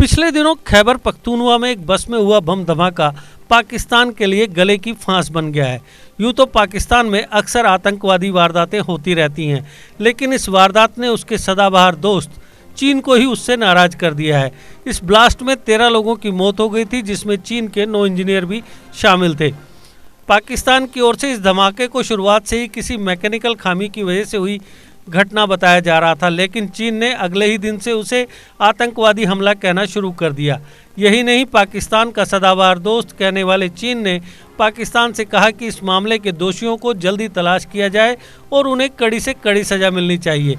पिछले दिनों खैबर पख्तूनख्वा में एक बस में हुआ बम धमाका पाकिस्तान के लिए गले की फांस बन गया है। यूं तो पाकिस्तान में अक्सर आतंकवादी वारदातें होती रहती हैं, लेकिन इस वारदात ने उसके सदाबहार दोस्त चीन को ही उससे नाराज कर दिया है। इस ब्लास्ट में 13 लोगों की मौत हो गई थी, जिसमें चीन के 9 इंजीनियर भी शामिल थे। पाकिस्तान की ओर से इस धमाके को शुरुआत से ही किसी मैकेनिकल खामी की वजह से हुई घटना बताया जा रहा था, लेकिन चीन ने अगले ही दिन से उसे आतंकवादी हमला कहना शुरू कर दिया। यही नहीं, पाकिस्तान का सदाबहार दोस्त कहने वाले चीन ने पाकिस्तान से कहा कि इस मामले के दोषियों को जल्दी तलाश किया जाए और उन्हें कड़ी से कड़ी सजा मिलनी चाहिए।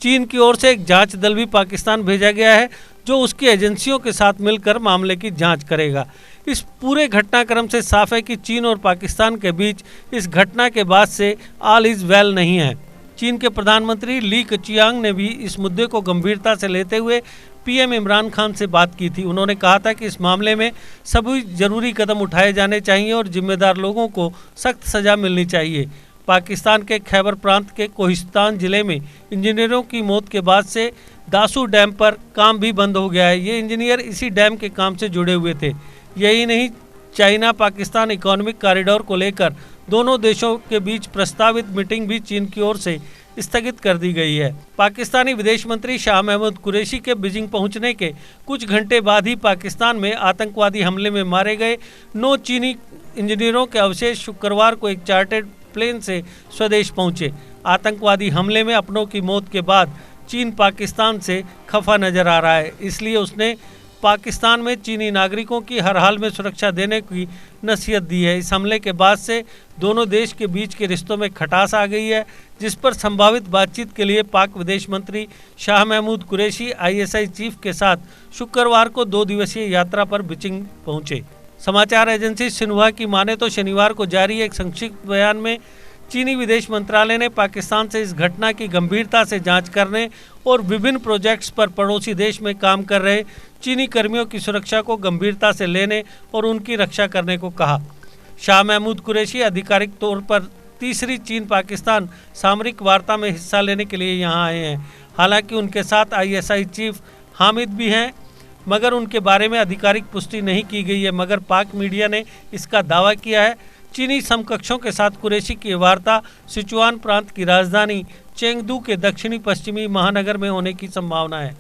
चीन की ओर से एक जांच दल भी पाकिस्तान भेजा गया है, जो उसकी एजेंसियों के साथ मिलकर मामले की जांच करेगा। इस पूरे घटनाक्रम से साफ है कि चीन और पाकिस्तान के बीच इस घटना के बाद से ऑल इज वेल नहीं है। चीन के प्रधानमंत्री ली केचियांग ने भी इस मुद्दे को गंभीरता से लेते हुए पीएम इमरान खान से बात की थी। उन्होंने कहा था कि इस मामले में सभी जरूरी कदम उठाए जाने चाहिए और जिम्मेदार लोगों को सख्त सजा मिलनी चाहिए। पाकिस्तान के खैबर प्रांत के कोहिस्तान जिले में इंजीनियरों की मौत के बाद से दासू डैम पर काम भी बंद हो गया है। ये इंजीनियर इसी डैम के काम से जुड़े हुए थे। यही नहीं, चाइना पाकिस्तान इकोनॉमिक कॉरिडोर को लेकर दोनों देशों के बीच प्रस्तावित मीटिंग भी चीन की ओर से स्थगित कर दी गई है। पाकिस्तानी विदेश मंत्री शाह महमूद कुरैशी के बीजिंग पहुंचने के कुछ घंटे बाद ही पाकिस्तान में आतंकवादी हमले में मारे गए 9 चीनी इंजीनियरों के अवशेष शुक्रवार को एक चार्टर्ड प्लेन से स्वदेश पहुंचे। आतंकवादी हमले में अपनों की मौत के बाद चीन पाकिस्तान से खफा नजर आ रहा है, इसलिए उसने पाकिस्तान में चीनी नागरिकों की हर हाल में सुरक्षा देने की नसीहत दी है। इस हमले के बाद से दोनों देश के बीच के रिश्तों में खटास आ गई है, जिस पर संभावित बातचीत के लिए पाक विदेश मंत्री शाह महमूद कुरैशी आईएसआई चीफ के साथ शुक्रवार को 2 दिवसीय यात्रा पर बीजिंग पहुंचे। समाचार एजेंसी सिन्हुआ की माने तो शनिवार को जारी एक संक्षिप्त बयान में चीनी विदेश मंत्रालय ने पाकिस्तान से इस घटना की गंभीरता से जांच करने और विभिन्न प्रोजेक्ट्स पर पड़ोसी देश में काम कर रहे चीनी कर्मियों की सुरक्षा को गंभीरता से लेने और उनकी रक्षा करने को कहा। शाह महमूद कुरैशी आधिकारिक तौर पर तीसरी चीन पाकिस्तान सामरिक वार्ता में हिस्सा लेने के लिए यहाँ आए हैं। हालांकि उनके साथ आईएसआई चीफ हामिद भी हैं, मगर उनके बारे में आधिकारिक पुष्टि नहीं की गई है। मगर पाक मीडिया ने इसका दावा किया है। चीनी समकक्षों के साथ कुरैशी की वार्ता सिचुआन प्रांत की राजधानी चेंगदू के दक्षिणी पश्चिमी महानगर में होने की संभावना है।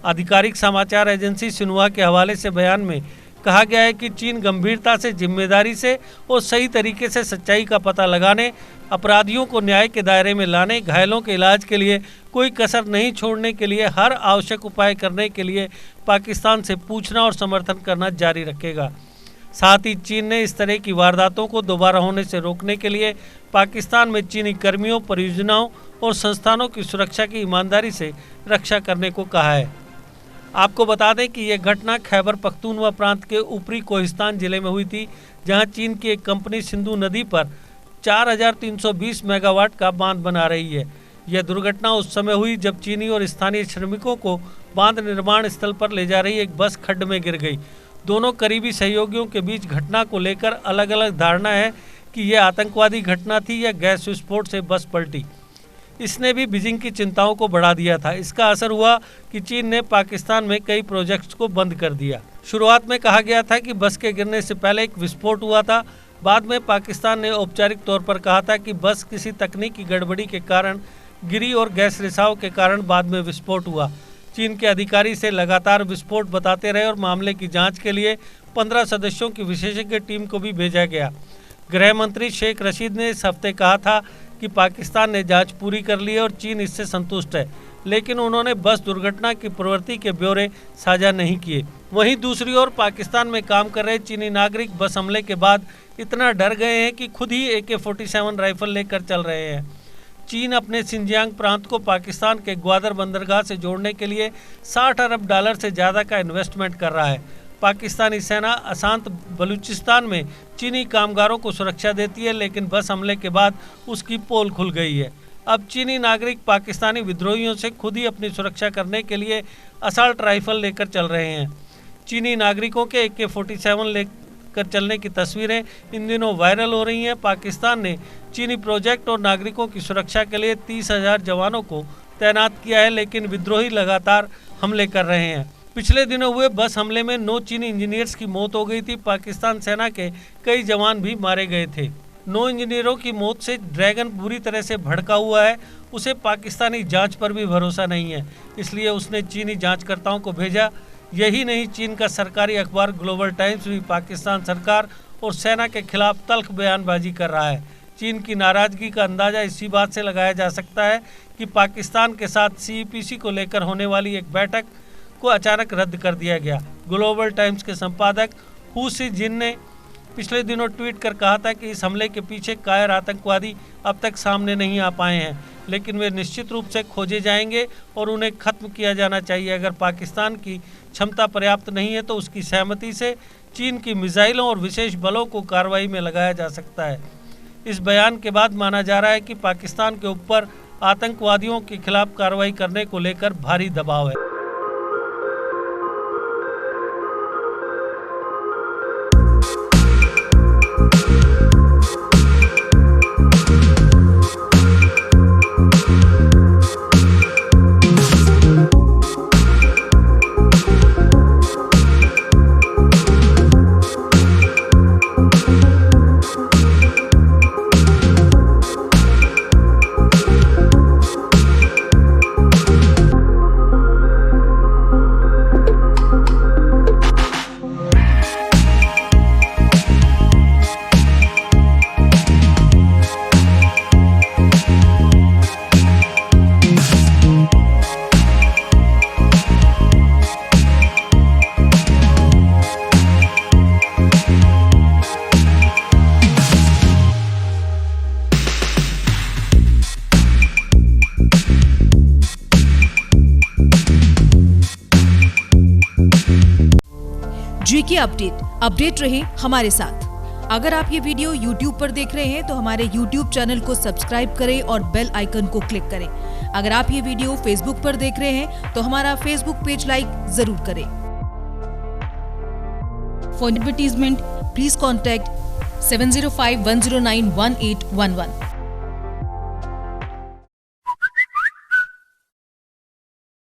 आधिकारिक समाचार एजेंसी सिन्हुआ के हवाले से बयान में कहा गया है कि चीन गंभीरता से, जिम्मेदारी से और सही तरीके से सच्चाई का पता लगाने, अपराधियों को न्याय के दायरे में लाने, घायलों के इलाज के लिए कोई कसर नहीं छोड़ने के लिए हर आवश्यक उपाय करने के लिए पाकिस्तान से पूछना और समर्थन करना जारी रखेगा। साथ ही चीन ने इस तरह की वारदातों को दोबारा होने से रोकने के लिए पाकिस्तान में चीनी कर्मियों, परियोजनाओं और संस्थानों की सुरक्षा की ईमानदारी से रक्षा करने को कहा है। आपको बता दें कि यह घटना खैबर पख्तूनख्वा प्रांत के ऊपरी कोहिस्तान जिले में हुई थी, जहां चीन की एक कंपनी सिंधु नदी पर 4320 मेगावाट का बांध बना रही है। यह दुर्घटना उस समय हुई जब चीनी और स्थानीय श्रमिकों को बांध निर्माण स्थल पर ले जा रही एक बस खड्ड में गिर गई। दोनों करीबी सहयोगियों के बीच घटना को लेकर अलग अलग धारणा है कि यह आतंकवादी घटना थी या गैस विस्फोट से बस पलटी। इसने भी बीजिंग की चिंताओं को बढ़ा दिया था। इसका असर हुआ कि चीन ने पाकिस्तान में कई प्रोजेक्ट्स को बंद कर दिया। शुरुआत में कहा गया था कि बस के गिरने से पहले एक विस्फोट हुआ था। बाद में पाकिस्तान ने औपचारिक तौर पर कहा था कि बस किसी तकनीकी गड़बड़ी के कारण गिरी और गैस रिसाव के कारण बाद में विस्फोट हुआ। चीन के अधिकारी से लगातार विस्फोट बताते रहे और मामले की जांच के लिए 15 सदस्यों की विशेषज्ञ टीम को भी भेजा गया। गृह मंत्री शेख रशीद ने इस हफ्ते कहा था कि पाकिस्तान ने जांच पूरी कर ली है और चीन इससे संतुष्ट है, लेकिन उन्होंने बस दुर्घटना की प्रवृत्ति के ब्यौरे साझा नहीं किए। वहीं दूसरी ओर पाकिस्तान में काम कर रहे चीनी नागरिक बस हमले के बाद इतना डर गए हैं कि खुद ही AK-47 राइफल लेकर चल रहे हैं। चीन अपने सिंजियांग प्रांत को पाकिस्तान के ग्वादर बंदरगाह से जोड़ने के लिए $60 अरब से ज़्यादा का इन्वेस्टमेंट कर रहा है। पाकिस्तानी सेना अशांत बलूचिस्तान में चीनी कामगारों को सुरक्षा देती है, लेकिन बस हमले के बाद उसकी पोल खुल गई है। अब चीनी नागरिक पाकिस्तानी विद्रोहियों से खुद ही अपनी सुरक्षा करने के लिए असॉल्ट राइफल लेकर चल रहे हैं। चीनी नागरिकों के AK-47 लेकर चलने की तस्वीरें इन दिनों वायरल हो रही हैं। पाकिस्तान ने चीनी प्रोजेक्ट और नागरिकों की सुरक्षा के लिए 30,000 जवानों को तैनात किया है, लेकिन विद्रोही लगातार हमले कर रहे हैं। पिछले दिनों हुए बस हमले में 9 चीनी इंजीनियर्स की मौत हो गई थी। पाकिस्तान सेना के कई जवान भी मारे गए थे। 9 इंजीनियरों की मौत से ड्रैगन बुरी तरह से भड़का हुआ है। उसे पाकिस्तानी जांच पर भी भरोसा नहीं है, इसलिए उसने चीनी जांचकर्ताओं को भेजा। यही नहीं, चीन का सरकारी अखबार ग्लोबल टाइम्स भी पाकिस्तान सरकार और सेना के खिलाफ तल्ख बयानबाजी कर रहा है। चीन की नाराजगी का अंदाजा इसी बात से लगाया जा सकता है कि पाकिस्तान के साथ CEPC को लेकर होने वाली एक बैठक को अचानक रद्द कर दिया गया। ग्लोबल टाइम्स के संपादक हू सी जिन ने पिछले दिनों ट्वीट कर कहा था कि इस हमले के पीछे कायर आतंकवादी अब तक सामने नहीं आ पाए हैं, लेकिन वे निश्चित रूप से खोजे जाएंगे और उन्हें खत्म किया जाना चाहिए। अगर पाकिस्तान की क्षमता पर्याप्त नहीं है तो उसकी सहमति से चीन की मिसाइलों और विशेष बलों को कार्रवाई में लगाया जा सकता है। इस बयान के बाद माना जा रहा है कि पाकिस्तान के ऊपर आतंकवादियों के खिलाफ कार्रवाई करने को लेकर भारी दबाव है। GK अपडेट रहे हमारे साथ। अगर आप ये वीडियो YouTube पर देख रहे हैं तो हमारे YouTube चैनल को सब्सक्राइब करें और बेल आइकन को क्लिक करें। अगर आप ये वीडियो Facebook पर देख रहे हैं तो हमारा Facebook पेज लाइक जरूर करें। For advertisement please contact 7051091811।